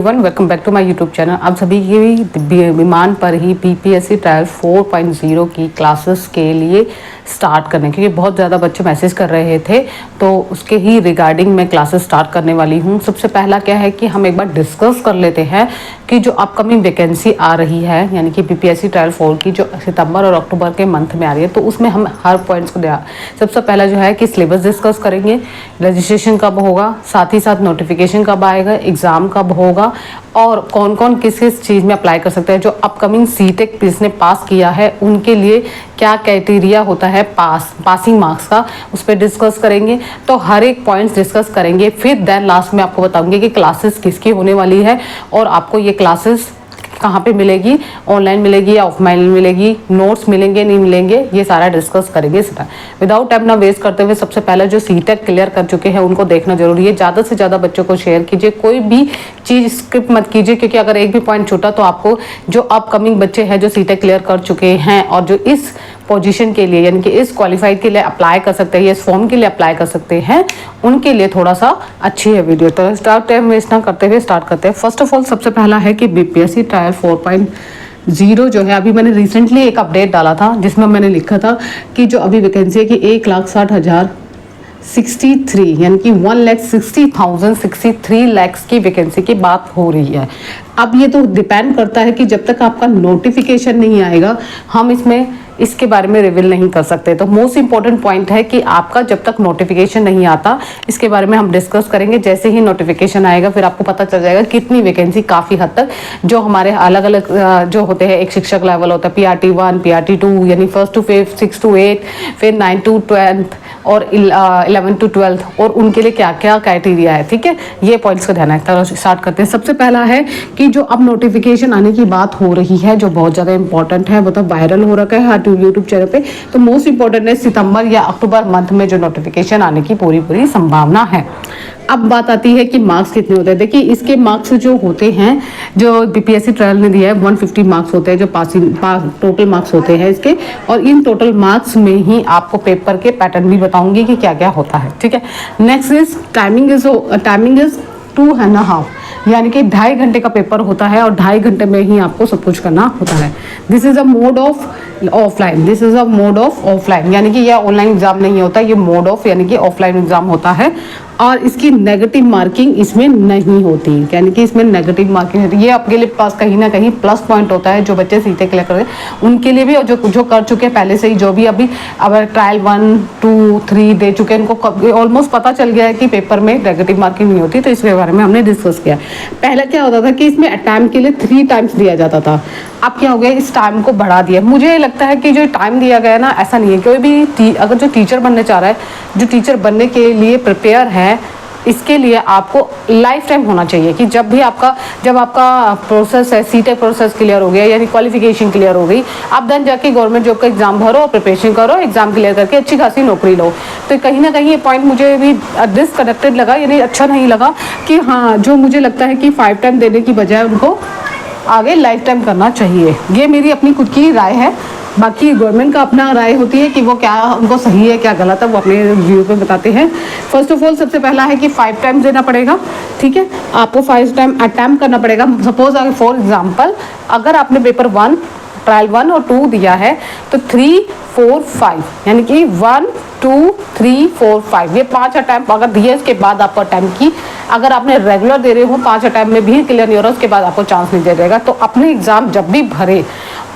Welcome back to my YouTube channel. आप सभी की विमान पर ही बीपीएससी ट्रायल 4.0 की क्लासेस के लिए स्टार्ट करने, क्योंकि बहुत ज़्यादा बच्चे मैसेज कर रहे थे, तो उसके ही रिगार्डिंग मैं क्लासेस स्टार्ट करने वाली हूँ। सबसे पहला क्या है कि हम एक बार डिस्कस कर लेते हैं कि जो अपकमिंग वैकेंसी आ रही है, यानी कि बीपीएससी ट्रायल 4 की जो सितंबर और अक्टूबर के मंथ में आ रही है, तो उसमें हम हर पॉइंट्स को सबसे पहला जो है कि सिलेबस डिस्कस करेंगे, रजिस्ट्रेशन कब होगा, साथ ही साथ नोटिफिकेशन कब आएगा, एग्ज़ाम कब होगा और कौन कौन किस किस चीज़ में अप्लाई कर सकते हैं। जो अपकमिंग सीटेक जिसने पास किया है उनके लिए क्या क्राइटेरिया होता है पासिंग मार्क्स का, उस पर डिस्कस करेंगे। तो हर एक पॉइंट्स डिस्कस करेंगे, फिर देन लास्ट में आपको बताऊंगी कि क्लासेस किसकी होने वाली है और आपको ये क्लासेस कहाँ पे मिलेगी, ऑनलाइन मिलेगी या ऑफलाइन मिलेगी, नोट्स मिलेंगे नहीं मिलेंगे, ये सारा डिस्कस करेंगे। विदाउट टाइम ना वेस्ट करते हुए सबसे पहले जो सीटेक क्लियर कर चुके हैं उनको देखना जरूरी है। ज़्यादा से ज़्यादा बच्चों को शेयर कीजिए, कोई भी चीज़ स्किप मत कीजिए, क्योंकि अगर एक भी पॉइंट छूटा तो आपको जो अपकमिंग बच्चे हैं जो सीटेक क्लियर कर चुके हैं और जो इस पोजीशन के लिए यानी कि इस क्वालिफाइड के लिए अप्लाई कर सकते हैं, इस फॉर्म के लिए अप्लाई कर सकते हैं, उनके लिए थोड़ा सा अच्छी है वीडियो। तो स्टार्ट टाइम वेस्ट ना करते हुए स्टार्ट करते हैं। फर्स्ट ऑफ ऑल सबसे पहला है कि बीपीएससी ट्रायल 4.0 जो है, अभी मैंने रिसेंटली एक अपडेट डाला था जिसमें मैंने लिखा था कि जो अभी वैकेंसी है कि 1,60,063 यानी कि 1,60,063 लैक्स की वैकेंसी की बात हो रही है। अब ये तो डिपेंड करता है कि जब तक आपका नोटिफिकेशन नहीं आएगा हम इसके बारे में रिवील नहीं कर सकते। तो मोस्ट इंपॉर्टेंट पॉइंट है कि आपका जब तक नोटिफिकेशन नहीं आता इसके बारे में हम डिस्कस करेंगे। जैसे ही नोटिफिकेशन आएगा फिर आपको पता चल जाएगा कितनी वैकेंसी, काफ़ी हद तक जो हमारे अलग अलग जो होते हैं, एक शिक्षक लेवल होता है PRT 1 PRT 2 यानी 1st to 5th 6 to 8 फिर 9 to 12th और 11 to 12th, और उनके लिए क्या क्या क्राइटेरिया है। ठीक है, ये पॉइंट्स का ध्यान रखते हैं। स्टार्ट करते हैं। सबसे पहला है कि जो अब नोटिफिकेशन आने की बात हो रही है जो बहुत ज़्यादा इंपॉर्टेंट है, मतलब वायरल हो रखा है हर यूट्यूब चैनल पे, तो मोस्ट इंपॉर्टेंट है सितंबर या अक्टूबर मंथ में जो नोटिफिकेशन आने की पूरी संभावना है। अब बात आती है कि मार्क्स कितने होते हैं। देखिए इसके मार्क्स जो होते हैं, जो बीपीएससी ट्रायल ने दिया है 150 मार्क्स होते हैं जो टोटल मार्क्स होते हैं इसके, और इन टोटल मार्क्स में ही आपको पेपर के पैटर्न भी बताऊंगी कि क्या क्या होता है। ठीक है, नेक्स्ट इज टाइमिंग इज 2.5 यानी कि 2.5 घंटे का पेपर होता है और 2.5 घंटे में ही आपको सब कुछ करना होता है। This is a mode of offline, this is a mode of offline, यानी कि यह ऑनलाइन एग्जाम नहीं होता, ये मोड ऑफ यानी कि ऑफलाइन एग्जाम होता है। और इसकी नेगेटिव मार्किंग इसमें नहीं होती, यानी कि इसमें नेगेटिव मार्किंग होती है। ये आपके लिए पास कहीं ना कहीं प्लस पॉइंट होता है। जो बच्चे सीटें क्लियर कर रहे हैं उनके लिए भी, और जो कर चुके हैं पहले से ही, जो भी अभी अब ट्रायल 1 2 3 दे चुके हैं, उनको ऑलमोस्ट पता चल गया है कि पेपर में नेगेटिव मार्किंग नहीं होती। तो इसके बारे में हमने डिस्कस किया। पहले क्या होता था कि इसमें अटैम्प्ट के लिए 3 टाइम्स दिया जाता था, अब क्या हो गया, इस टाइम को बढ़ा दिया। मुझे लगता है कि जो टाइम दिया गया ना, ऐसा नहीं है, कोई भी अगर जो टीचर बनने चाह रहा है, जो टीचर बनने के लिए प्रिपेयर है, इसके लिए आपको लाइफ टाइम होना चाहिए कि जब आपका प्रोसेस है, सीटेक प्रोसेस क्लियर हो गया यानी क्वालिफिकेशन क्लियर हो गई, आप देन जाके गवर्नमेंट जॉब का एग्जाम भरो, प्रिपरेशन करो, एग्जाम क्लियर करके अच्छी खासी नौकरी लो। तो कहीं ना कहीं ये पॉइंट मुझे भी डिसकनेक्टेड लगा, यानी अच्छा नहीं लगा कि हाँ, जो मुझे लगता है कि 5 टाइम देने की बजाय उनको आगे लाइफ टाइम करना चाहिए। ये मेरी अपनी खुद की राय है, बाकी गवर्नमेंट का अपना राय होती है कि वो क्या उनको सही है क्या गलत है, वो अपने व्यू पे बताते हैं। फर्स्ट ऑफ ऑल सबसे पहला है कि 5 टाइम्स देना पड़ेगा। ठीक है, आपको 5 टाइम अटैम्प्ट करना पड़ेगा। सपोज फॉर एग्जाम्पल अगर आपने पेपर 1 ट्रायल 1 और 2 दिया है तो 3 4 5 यानी कि 1 2 3 4 5 ये 5 अटैम्प्ट अगर दिए, इसके बाद आपको अटैम्प्ट की, अगर आपने रेगुलर दे रहे हो 5 अटैम्प्ट में भी क्लियर नहीं हो रहा, उसके बाद आपको चांस नहीं दे जाएगा। तो अपने एग्जाम जब भी भरे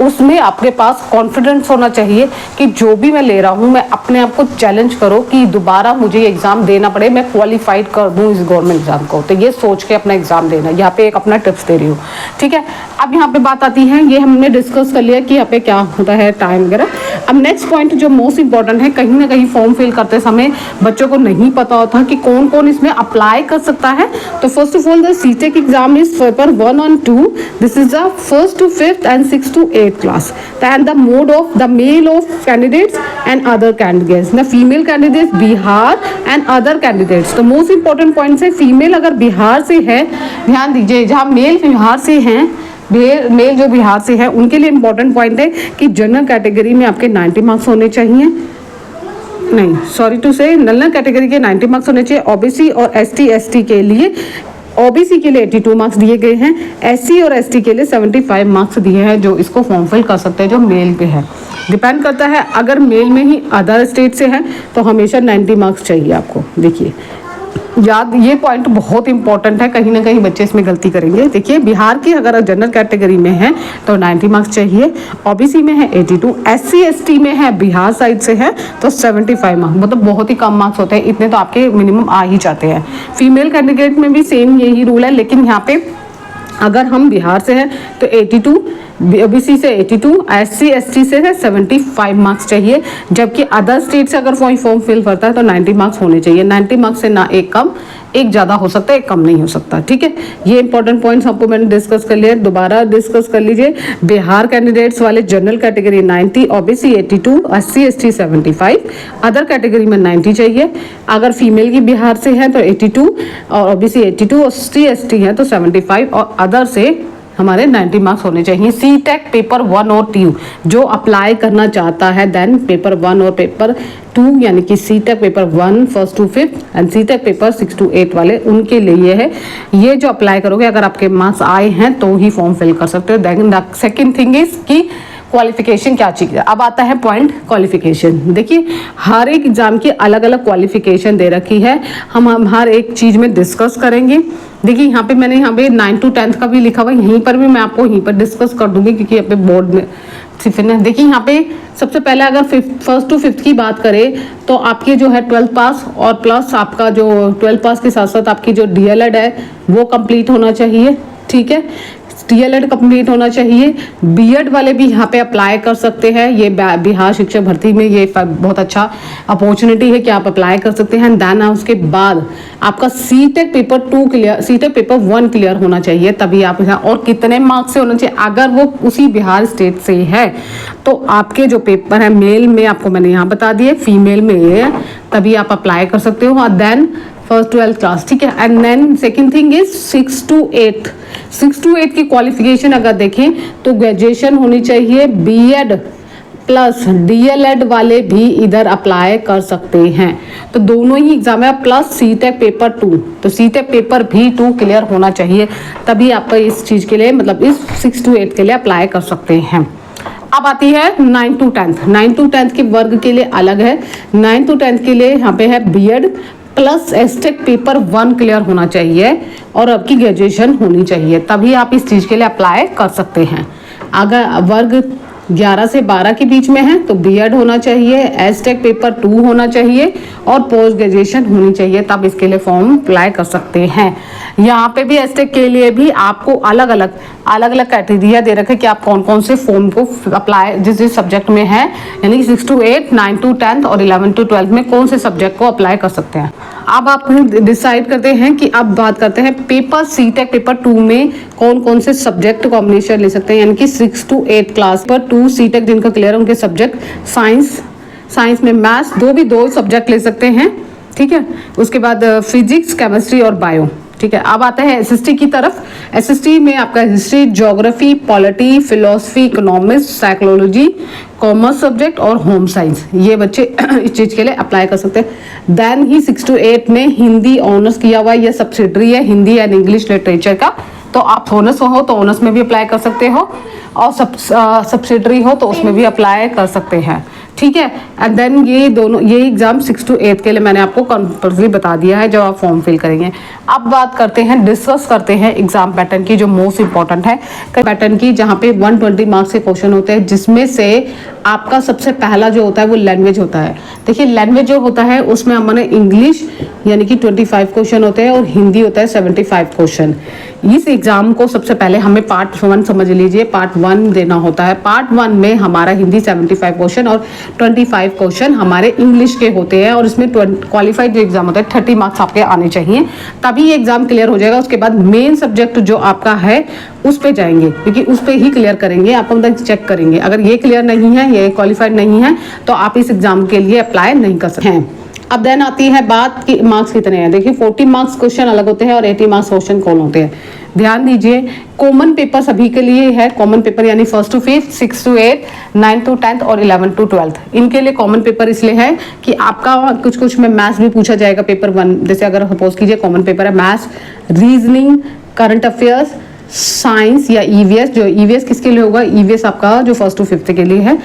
उसमें आपके पास कॉन्फिडेंस होना चाहिए कि जो भी मैं ले रहा हूँ, मैं अपने आप को चैलेंज करो कि दोबारा मुझे ये एग्जाम देना पड़े, मैं क्वालिफाइड कर दूँ इस गवर्नमेंट एग्जाम को। तो ये सोच के अपना एग्जाम देना, यहाँ पे एक अपना टिप्स दे रही हूँ। ठीक है, अब यहाँ पे बात आती है, ये हमने डिस्कस कर लिया कि यहाँ पे क्या होता है टाइम वगैरह। अब नेक्स्ट पॉइंट जो मोस्ट इंपॉर्टेंट है, कहीं ना कहीं फॉर्म फिल करते समय बच्चों को नहीं पता होता कि कौन कौन इसमें अप्लाई कर सकता है। तो first of all the CTET exam is paper 1 and 2, this is the 1st to 5th and 6th to 8th class, and the mode of the male of candidates and other candidates, the female candidates Bihar and other candidates। तो most important point है, female अगर बिहार से है, ध्यान दीजिए, जहाँ mail Bihar से हैं, मेल जो बिहार से है उनके लिए इंपॉर्टेंट पॉइंट है कि जनरल कैटेगरी में आपके 90 मार्क्स होने चाहिए, नहीं सॉरी टू से, जनरल कैटेगरी के 90 मार्क्स होने चाहिए। ओबीसी और ST ST के लिए ओबीसी के लिए 82 मार्क्स दिए गए हैं, एससी और एसटी के लिए 75 मार्क्स दिए हैं जो इसको फॉर्म फिल कर सकते हैं जो मेल पे है। डिपेंड करता है, अगर मेल में ही अदर स्टेट से है तो हमेशा 90 मार्क्स चाहिए आपको। देखिए याद, ये पॉइंट बहुत इंपॉर्टेंट है, कहीं ना कहीं बच्चे इसमें गलती करेंगे। देखिए बिहार की अगर जनरल कैटेगरी में है तो 90 मार्क्स चाहिए, ओबीसी में है 82, एससी एसटी में है बिहार साइड से है तो 75 मार्क्स, मतलब बहुत ही कम मार्क्स होते हैं, इतने तो आपके मिनिमम आ ही जाते हैं। फीमेल कैंडिडेट में भी सेम यही रूल है, लेकिन यहाँ पे अगर हम बिहार से हैं तो 82, ओबीसी से 82, एससी एसटी से है 75 मार्क्स चाहिए, जबकि अदर स्टेट से अगर कोई फॉर्म फिल करता है तो 90 मार्क्स होने चाहिए। 90 मार्क्स से ना एक कम, एक ज़्यादा हो सकता है, एक कम नहीं हो सकता। ठीक है, ये इंपॉर्टेंट पॉइंट्स आपको मैंने डिस्कस कर लिया, दोबारा डिस्कस कर लीजिए। बिहार कैंडिडेट्स वाले general category 90, OBC 82, SC ST 75, other category में 90 चाहिए। अगर फीमेल की बिहार से है तो 82 और ओबीसी 82, एससी एसटी है तो 75 और अदर से हमारे 90 मार्क्स होने चाहिए। सी टेक पेपर 1 और 2 जो अप्लाई करना चाहता है, देन पेपर 1 और पेपर 2 यानी कि C TET paper 1 first to fifth and C TET paper 6 to 8 वाले, उनके लिए है ये जो अप्लाई करोगे। अगर आपके मार्क्स आए हैं तो ही फॉर्म फिल कर सकते हो। Then the second thing is कि क्वालिफिकेशन क्या चीज़ है। अब आता है पॉइंट क्वालिफिकेशन। देखिए हर एक एग्जाम की अलग अलग क्वालिफिकेशन दे रखी है, हम हर एक चीज़ में डिस्कस करेंगे। देखिए यहाँ पे मैंने यहाँ पे 9 to 10 का भी लिखा हुआ है, यहीं पर भी मैं आपको यहीं पर डिस्कस कर दूंगी क्योंकि यहाँ पे बोर्ड में सिर्फ है। देखिए यहाँ पे सबसे पहले अगर फर्स्ट टू फिफ्थ की बात करें तो आपके जो है 12th पास और प्लस आपका जो 12th पास के साथ साथ आपकी जो डीएलएड है वो कंप्लीट होना चाहिए। ठीक है, डीएलएड कंप्लीट होना चाहिए। बीएड वाले भी यहाँ पे अप्लाई कर सकते हैं, ये बिहार शिक्षक भर्ती में ये बहुत अच्छा अपॉर्चुनिटी है कि आप अप्लाई कर सकते हैं। देन उसके बाद आपका सीटेक पेपर 2 क्लियर, सीटेक पेपर 1 क्लियर होना चाहिए, तभी आप यहाँ, और कितने मार्क्स से होना चाहिए, अगर वो उसी बिहार स्टेट से है तो आपके जो पेपर है मेल में आपको मैंने यहाँ बता दिए, फीमेल में ये है, तभी आप अप्लाई कर सकते हो। और देन फर्स्ट 12th क्लास, ठीक है। And then second thing is 6 to 8 की क्वालिफिकेशन अगर देखें तो ग्रेजुएशन होनी चाहिए, बीएड प्लस डीएलएड वाले भी इधर अप्लाई कर सकते हैं। तो दोनों ही एग्जाम है, प्लस सीटेक पेपर 2, तो सीटेक पेपर भी 2 क्लियर होना चाहिए, तभी आप इस चीज़ के लिए मतलब इस 6 to 8 के लिए अप्लाई कर सकते हैं। अब आती है 9 to 10। 9 to 10 के वर्ग के लिए अलग है। 9 to 10 के लिए यहाँ पे है बीएड प्लस एसटेक पेपर 1 क्लियर होना चाहिए और आपकी ग्रेजुएशन होनी चाहिए, तभी आप इस चीज़ के लिए अप्लाई कर सकते हैं। अगर वर्ग 11 से 12 के बीच में है तो बीएड होना चाहिए, एसटेक पेपर 2 होना चाहिए और पोस्ट ग्रेजुएशन होनी चाहिए, तब इसके लिए फॉर्म अप्लाई कर सकते हैं। यहाँ पे भी एसटेक के लिए भी आपको अलग अलग क्राइटेरिया दे रखे कि आप कौन कौन से फॉर्म को अप्लाई जिस सब्जेक्ट में है, यानी 6 to 8, 9 to 10 और 11 to 12 में कौन से सब्जेक्ट को अप्लाई कर सकते हैं। अब आप डिसाइड करते हैं कि अब बात करते हैं पेपर सीटेक पेपर 2 में कौन कौन से सब्जेक्ट कॉम्बिनेशन ले सकते हैं, यानी कि 6 to 8 क्लास पर 2 सीटेक जिनका क्लियर है उनके सब्जेक्ट साइंस में मैथ्स दो सब्जेक्ट ले सकते हैं। ठीक है, उसके बाद फिजिक्स, केमिस्ट्री और बायो। ठीक है, अब आता है एसएसटी की तरफ। एसएसटी में आपका history, geography, polity, philosophy, economics, psychology, commerce subject और होम साइंस, ये बच्चे इस चीज़ के लिए अप्लाई कर सकते हैं। देन ही 6 to 8 में हिंदी ऑनर्स किया हुआ, ये सब्सिडरी है हिंदी एंड इंग्लिश लिटरेचर का, तो आप ऑनर्स हो तो ऑनर्स में भी अप्लाई कर सकते हो और सब्सिडरी हो तो उसमें भी अप्लाई कर सकते हैं। ठीक है, एंड देन ये एग्जाम 6 to 8 के लिए मैंने आपको कंपल्सरी बता दिया है जब आप फॉर्म फिल करेंगे। अब बात करते हैं, डिस्कस करते हैं एग्जाम पैटर्न की, जो मोस्ट इंपॉर्टेंट है पैटर्न की, जहाँ पे 120 मार्क्स के क्वेश्चन होते हैं, जिसमें से आपका सबसे पहला जो होता है वो लैंग्वेज होता है। देखिए लैंग्वेज जो होता है उसमें हमारे इंग्लिश यानी कि 25 क्वेश्चन होते हैं और हिंदी होता है 75 क्वेश्चन। इस एग्जाम को सबसे पहले हमें पार्ट 1 समझ लीजिए, पार्ट 1 देना होता है। पार्ट 1 में हमारा हिंदी 75 क्वेश्चन और 25 क्वेश्चन हमारे इंग्लिश के होते हैं, और इसमें क्वालिफाइड जो एग्जाम होता है 30 मार्क्स आपके आने चाहिए, तभी ये एग्जाम क्लियर हो जाएगा। उसके बाद मेन सब्जेक्ट जो आपका है उस पे जाएंगे, क्योंकि उस पे ही क्लियर करेंगे, आपको मतलब चेक करेंगे। अगर ये क्लियर नहीं है, ये क्वालिफाइड नहीं है, तो आप इस एग्जाम के लिए अप्लाई नहीं कर सकते हैं। अब देन आती है बात कि मार्क्स कितने हैं। देखिए 40 मार्क्स क्वेश्चन अलग होते हैं और 80 मार्क्स क्वेश्चन कौन होते हैं। ध्यान दीजिए, कॉमन पेपर सभी के लिए है। कॉमन पेपर यानी 1st to 5th, 6th to 8th, 9th to 10th और 11th to 12th, इनके लिए कॉमन पेपर इसलिए है कि आपका कुछ में मैथ्स भी पूछा जाएगा पेपर 1। जैसे अगर सपोज कीजिए कॉमन पेपर है maths, reasoning, current affairs, science या ईवीएस। जो ईवीएस किसके लिए होगा, ईवीएस आपका जो 1st to 5th के लिए है।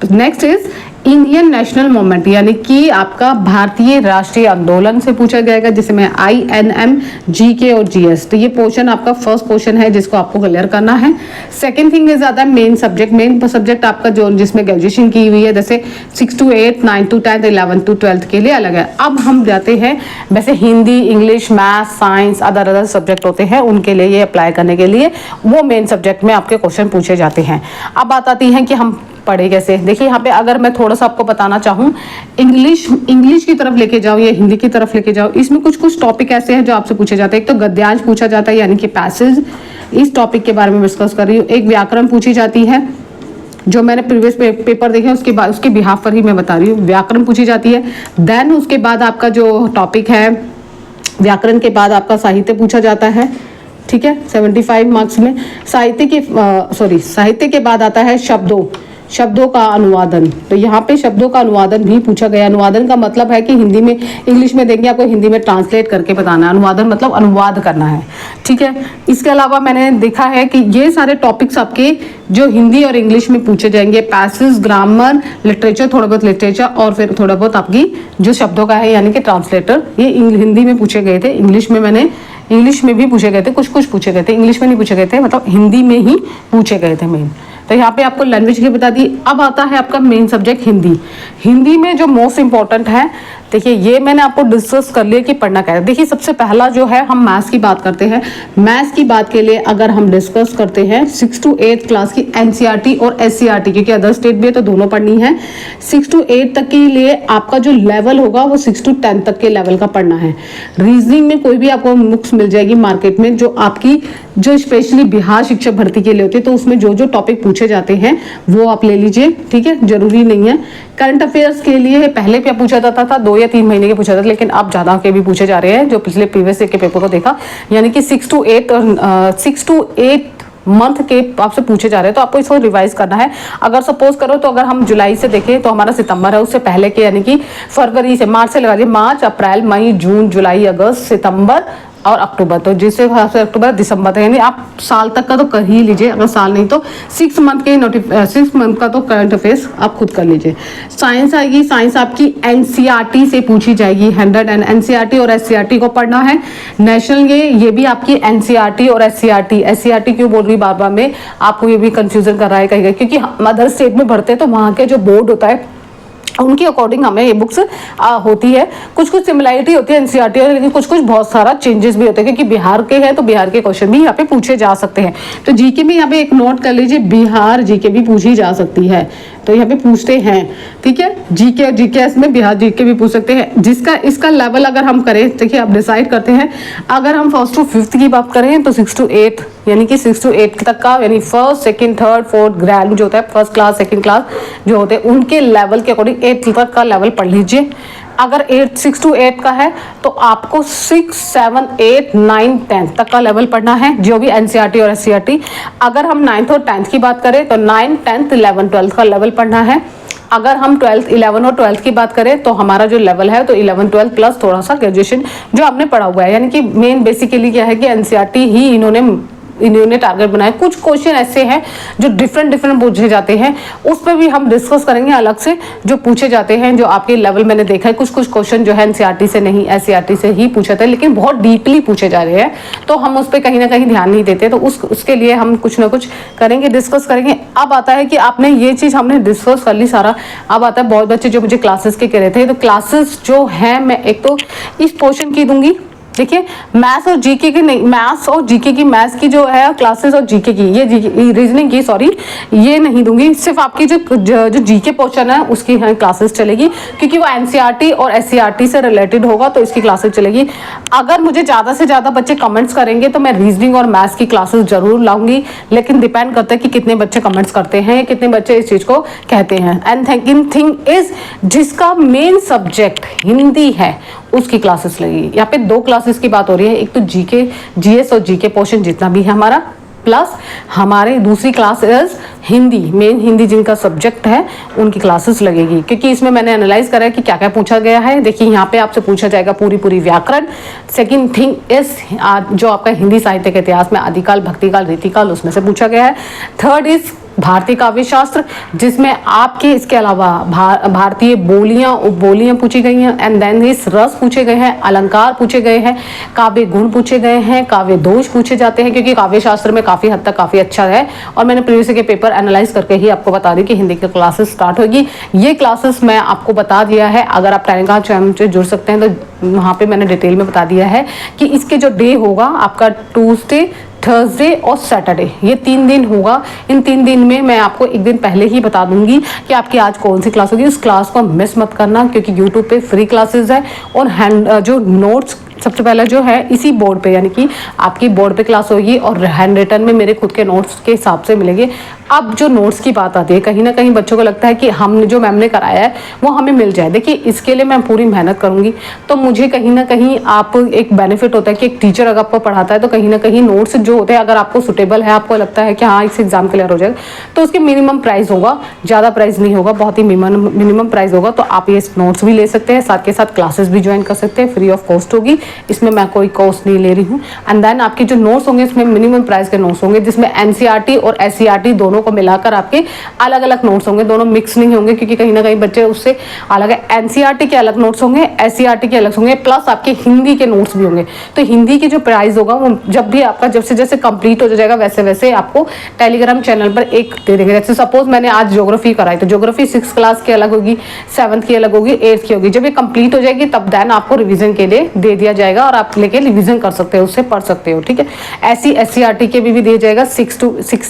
Next is Indian national movement, यानी कि आपका भारतीय राष्ट्रीय आंदोलन से पूछा जाएगा, जिसमें INM, GK और GS। तो ये पोर्शन आपका फर्स्ट पोर्शन है जिसको आपको क्लियर करना है। सेकंड थिंग इज आता है मेन सब्जेक्ट। मेन सब्जेक्ट आपका जो जिसमें ग्रेजुएशन की हुई है, जैसे 6 to 8, 9 to 10, 11 to 12 के लिए अलग है। अब हम जाते हैं वैसे Hindi, English, math, science, other subject होते हैं उनके लिए ये अप्लाई करने के लिए वो मेन सब्जेक्ट में आपके क्वेश्चन पूछे जाते हैं। अब बात आती है कि हम पढ़े कैसे। देखिए यहाँ पे अगर मैं थोड़ा सा आपको बताना चाहूँ, इंग्लिश की तरफ लेके जाओ या हिंदी की तरफ लेके जाओ, इसमें कुछ टॉपिक ऐसे हैं जो आपसे पूछे जाते हैं। एक तो गद्यांश पूछा जाता है यानी कि पैसेज, इस टॉपिक के बारे में डिस्कस कर रही हूँ। एक व्याकरण पूछी जाती है, जो मैंने प्रीवियस पेपर देखे उसके बाद उसके बिहाफ पर ही मैं बता रही हूँ, व्याकरण पूछी जाती है। देन उसके बाद आपका जो टॉपिक है व्याकरण के बाद आपका साहित्य पूछा जाता है, ठीक है, 75 मार्क्स में। साहित्य के बाद आता है शब्दों का अनुवादन। तो यहाँ पे शब्दों का अनुवादन भी पूछा गया। अनुवादन का मतलब है कि हिंदी में, इंग्लिश में देंगे आपको हिंदी में ट्रांसलेट करके बताना है। अनुवादन मतलब अनुवाद करना है, ठीक है। इसके अलावा मैंने देखा है कि ये सारे टॉपिक्स आपके जो हिंदी और इंग्लिश में पूछे जाएंगे, पैसेज, ग्रामर, लिटरेचर, थोड़ा बहुत लिटरेचर और फिर थोड़ा बहुत आपकी जो शब्दों का है यानी कि ट्रांसलेटर, ये हिंदी में पूछे गए थे। इंग्लिश में भी पूछे गए थे, कुछ पूछे गए थे, इंग्लिश में नहीं पूछे गए थे, मतलब हिंदी में ही पूछे गए थे मेन। तो यहाँ पे आपको लैंग्वेज की बता दी। अब आता है आपका मेन सब्जेक्ट हिंदी में जो मोस्ट इंपॉर्टेंट है। देखिए ये मैंने आपको डिस्कस कर लिया कि पढ़ना क्या है। देखिए सबसे पहला जो है हम मैथ्स की बात करते हैं। मैथ्स की बात के लिए अगर हम डिस्कस करते हैं 6 to 8 क्लास की NCERT और SCERT, क्योंकि अदर स्टेट भी है तो दोनों पढ़नी है। 6 to 8 तक के लिए आपका जो लेवल होगा वो 6 to 10 तक के लेवल का पढ़ना है। रीजनिंग में कोई भी आपको बुक्स मिल जाएगी मार्केट में जो आपकी जो स्पेशली बिहार शिक्षक भर्ती के लिए होती है, तो उसमें जो टॉपिक पूछे जाते हैं वो आप ले लीजिए, ठीक है, जरूरी नहीं है। करंट अफेयर्स के लिए पहले क्या पूछा जाता था, 2 या 3 महीने के पूछा जाता था, लेकिन अब ज्यादा के भी पूछे जा रहे हैं जो पिछले प्रीवियस के पेपर को देखा, यानी कि 6 to 8 मंथ के आपसे पूछे जा रहे हैं। तो आपको इसको रिवाइज करना है। अगर सपोज करो तो अगर हम जुलाई से देखें तो हमारा सितंबर है, उससे पहले के यानी कि फरवरी से, मार्च से लगा लीजिए, मार्च, अप्रैल, मई, जून, जुलाई, अगस्त, सितंबर और अक्टूबर। तो जिससे अक्टूबर, दिसंबर तक, यानी आप साल तक का तो कर ही लीजिए। अगर साल नहीं तो 6 मंथ का तो करंट अफेयर्स आप खुद कर लीजिए। साइंस आएगी, साइंस आपकी NCERT से पूछी जाएगी। 100 NCERT और SCERT को पढ़ना है। नेशनल ये भी आपकी NCERT और SCERT क्यों बोल रही बार बार में, आपको ये भी कंफ्यूजन कर रहा है कहीं, क्योंकि अदर स्टेट में भरते हैं तो वहाँ के जो बोर्ड होता है उनके अकॉर्डिंग हमें ये बुक्स होती है। कुछ सिमिलरिटी होती है NCERT और, लेकिन कुछ बहुत सारा चेंजेस भी होते हैं, क्योंकि बिहार के हैं तो बिहार के क्वेश्चन भी यहाँ पे पूछे जा सकते हैं। तो जीके में यहाँ पे एक नोट कर लीजिए, बिहार जीके भी पूछी जा सकती है, तो यहाँ पे पूछते हैं, ठीक है। जीके और जीकेएस में बिहार जीके भी पूछ सकते हैं। इसका लेवल अगर हम करें, देखिए आप डिसाइड करते हैं। अगर हम 1st to 5th की बात करें तो 6 to 8 यानी कि 6 to 8 तक का, यानी 1st, 2nd, 3rd, 4th grade जो होता है, 1st क्लास, 2nd क्लास जो होते हैं उनके लेवल के अकॉर्डिंग 8 तक का लेवल पढ़ लीजिए। अगर 6 to 8 का है तो आपको 6, 7, 8, 9, 10 तक का लेवल पढ़ना है, जो भी NCERT और SCERT। अगर हम 9th और 10th की बात करें तो 9, 10, 11, 12 का लेवल पढ़ना है। अगर हम 12th, 11 और 12th की बात करें तो हमारा जो लेवल है तो 11, 12 प्लस थोड़ा सा ग्रेजुएशन जो आपने पढ़ा हुआ है, यानी कि मेन बेसिकली क्या है कि NCERT ही इन्होंने टारगेट बनाया। कुछ क्वेश्चन ऐसे हैं जो डिफरेंट पूछे जाते हैं, उस पर भी हम डिस्कस करेंगे अलग से, जो पूछे जाते हैं जो आपके लेवल मैंने देखा है। कुछ क्वेश्चन जो है NCERT से नहीं, SCERT से ही पूछे थे, लेकिन बहुत डीपली पूछे जा रहे हैं, तो हम उस पर कहीं ना कहीं ध्यान नहीं देते, तो उसके लिए हम कुछ ना कुछ करेंगे, डिस्कस करेंगे। अब आता है कि आपने ये चीज़ हमने डिस्कस कर ली सारा। अब आता है बहुत बच्चे जो मुझे क्लासेस के कह रहे थे, तो क्लासेस जो है मैं एक तो इस पोर्शन की दूंगी, देखिए मैथ्स और जीके की नहीं, मैथ्स और जीके की, मैथ्स की जो है क्लासेस और जीके की, ये रीजनिंग की सॉरी, ये नहीं दूंगी। सिर्फ आपकी जो जीके पोर्शन है उसकी है क्लासेस चलेगी, क्योंकि वो एनसीईआरटी और एससीईआरटी से रिलेटेड होगा, तो इसकी क्लासेस चलेगी। अगर मुझे ज़्यादा से ज़्यादा बच्चे कमेंट्स करेंगे तो मैं रीजनिंग और मैथ्स की क्लासेस जरूर लाऊंगी, लेकिन डिपेंड करता है कि कितने बच्चे कमेंट्स करते हैं, कितने बच्चे इस चीज़ को कहते हैं। एंड थिंग इज, जिसका मेन सब्जेक्ट हिंदी है उसकी क्लासेस लगेगी। यहाँ पे 2 क्लासेस की बात हो रही है, एक तो जीके, जीएस और जीके पोर्शन जितना भी है हमारा, प्लस हमारे दूसरी class is Hindi, main Hindi जिनका सब्जेक्ट है उनकी क्लासेस लगेगी, क्योंकि इसमें मैंने एनालाइज करा है कि क्या क्या पूछा गया है। देखिए यहाँ पे आपसे पूछा जाएगा पूरी व्याकरण। सेकंड थिंग इज जो आपका हिंदी साहित्य के इतिहास में आदिकाल, भक्तिकाल, रीतिकाल, उसमें से पूछा गया है। थर्ड इज भारतीय काव्य शास्त्र, जिसमें आपके इसके अलावा भारतीय बोलियां, उपबोलियां पूछी गई हैं। एंड देन इस रस पूछे गए हैं, अलंकार पूछे गए हैं, काव्य गुण पूछे गए हैं, काव्य दोष पूछे जाते हैं, क्योंकि काव्य शास्त्र में काफी हद तक काफी अच्छा है। और मैंने प्रीवियस के पेपर एनालाइज करके ही आपको बता दी कि हिंदी की क्लासेस स्टार्ट होगी। ये क्लासेस मैं आपको बता दिया है, अगर आप टेलीग्राम चैनल से जुड़ सकते हैं तो वहाँ पे मैंने डिटेल में बता दिया है कि इसके जो डे होगा आपका ट्यूसडे, थर्सडे और सैटरडे, ये 3 दिन होगा। इन 3 दिन में मैं आपको एक दिन पहले ही बता दूंगी कि आपकी आज कौन सी क्लास होगी। उस क्लास को मिस मत करना, क्योंकि यूट्यूब पे फ्री क्लासेस है। और जो नोट्स सबसे पहले जो है इसी बोर्ड पे, यानी कि आपकी बोर्ड पे क्लास होगी और हैंड रिटन में मेरे खुद के नोट्स के हिसाब से मिलेंगे। अब जो नोट्स की बात आती है, कहीं ना कहीं बच्चों को लगता है कि हमने जो मैम ने कराया है वो हमें मिल जाए। देखिए इसके लिए मैं पूरी मेहनत करूंगी, तो मुझे कहीं ना कहीं आप एक बेनिफिट होता है कि एक टीचर अगर आपको पढ़ाता है तो कहीं ना कहीं नोट्स जो होते हैं, अगर आपको सुटेबल है, आपको लगता है कि हाँ इस एग्जाम क्लियर हो जाएगा, तो उसके मिनिमम प्राइस होगा, ज़्यादा प्राइस नहीं होगा, बहुत ही मिनिमम प्राइस होगा। तो आप ये नोट्स भी ले सकते हैं, साथ के साथ क्लासेस भी ज्वाइन कर सकते हैं, फ्री ऑफ कॉस्ट होगी, इसमें मैं कोई कॉस्ट नहीं ले रही हूँ। एंड देन आपके जो नोट्स होंगे इसमें मिनिमम प्राइस के नोट्स होंगे, जिसमें एनसीईआरटी और एससीईआरटी दोनों को मिलाकर आपके अलग अलग नोट्स होंगे, दोनों मिक्स नहीं होंगे, क्योंकि कहीं ना कहीं बच्चे उससे अलग है। एनसीईआरटी के अलग नोट्स होंगे, एससीईआरटी के अलग होंगे, प्लस आपके हिंदी के नोट्स भी होंगे। तो हिंदी की जो प्राइस होगा वो जब भी आपका जैसे कंप्लीट हो जाएगा वैसे वैसे आपको टेलीग्राम चैनल पर एक दे देंगे। जैसे सपोज मैंने आज ज्योग्राफी कराई, तो ज्योग्राफी 6th क्लास की अलग होगी, 7th की अलग होगी, 8th की होगी। जब ये कंप्लीट हो जाएगी तब देन आपको रिवीजन के लिए दे दिया जाएगा और आप लेके रिवीजन कर सकते हो, उससे पढ़ सकते हो, ठीक है। ऐसी एससीईआरटी के भी दिया जाएगा 6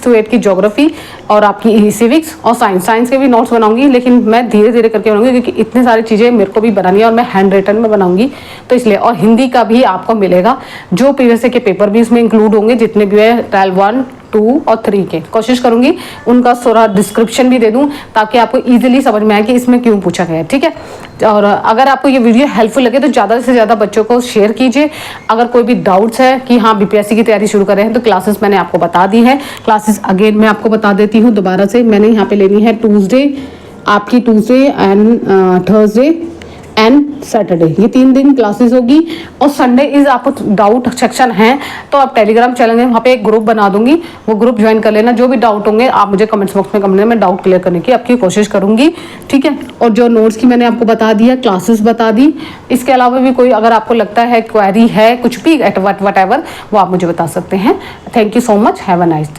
to 8 की ज्योग्राफी और आपकी सिविक्स और साइंस के भी नोट्स बनाऊंगी, लेकिन मैं धीरे धीरे करके बनाऊंगी, क्योंकि इतनी सारी चीज़ें मेरे को भी बनानी है और मैं हैंड रिटन में बनाऊंगी, तो इसलिए। और हिंदी का भी आपको मिलेगा, जो प्रीवियस के पेपर भी इसमें इंक्लूड होंगे, जितने भी है ट्रायल 1, 2 और 3 के, कोशिश करूंगी उनका थोड़ा डिस्क्रिप्शन भी दे दूं ताकि आपको इजीली समझ में आए कि इसमें क्यों पूछा गया है, ठीक है। और अगर आपको ये वीडियो हेल्पफुल लगे तो ज़्यादा से ज़्यादा बच्चों को शेयर कीजिए। अगर कोई भी डाउट्स है कि हाँ बीपीएससी की तैयारी शुरू कर रहे हैं तो क्लासेस मैंने आपको बता दी है। क्लासेस अगेन मैं आपको बता देती हूँ दोबारा से। मैंने यहाँ पे लेनी है Tuesday and Thursday and Saturday, ये 3 दिन क्लासेस होगी। और संडे इज आपको डाउट सेक्शन है तो आप टेलीग्राम चैनल में वहाँ पे एक ग्रुप बना दूंगी, वो ग्रुप ज्वाइन कर लेना। जो भी डाउट होंगे आप मुझे कमेंट्स बॉक्स में कमेंट, मैं डाउट क्लियर करने की आपकी कोशिश करूंगी, ठीक है। और जो नोट्स की मैंने आपको बता दिया, क्लासेस बता दी, इसके अलावा भी कोई अगर आपको लगता है क्वेरी है कुछ भी वट एवर, वो आप मुझे बता सकते हैं। Thank you so much, have a nice day.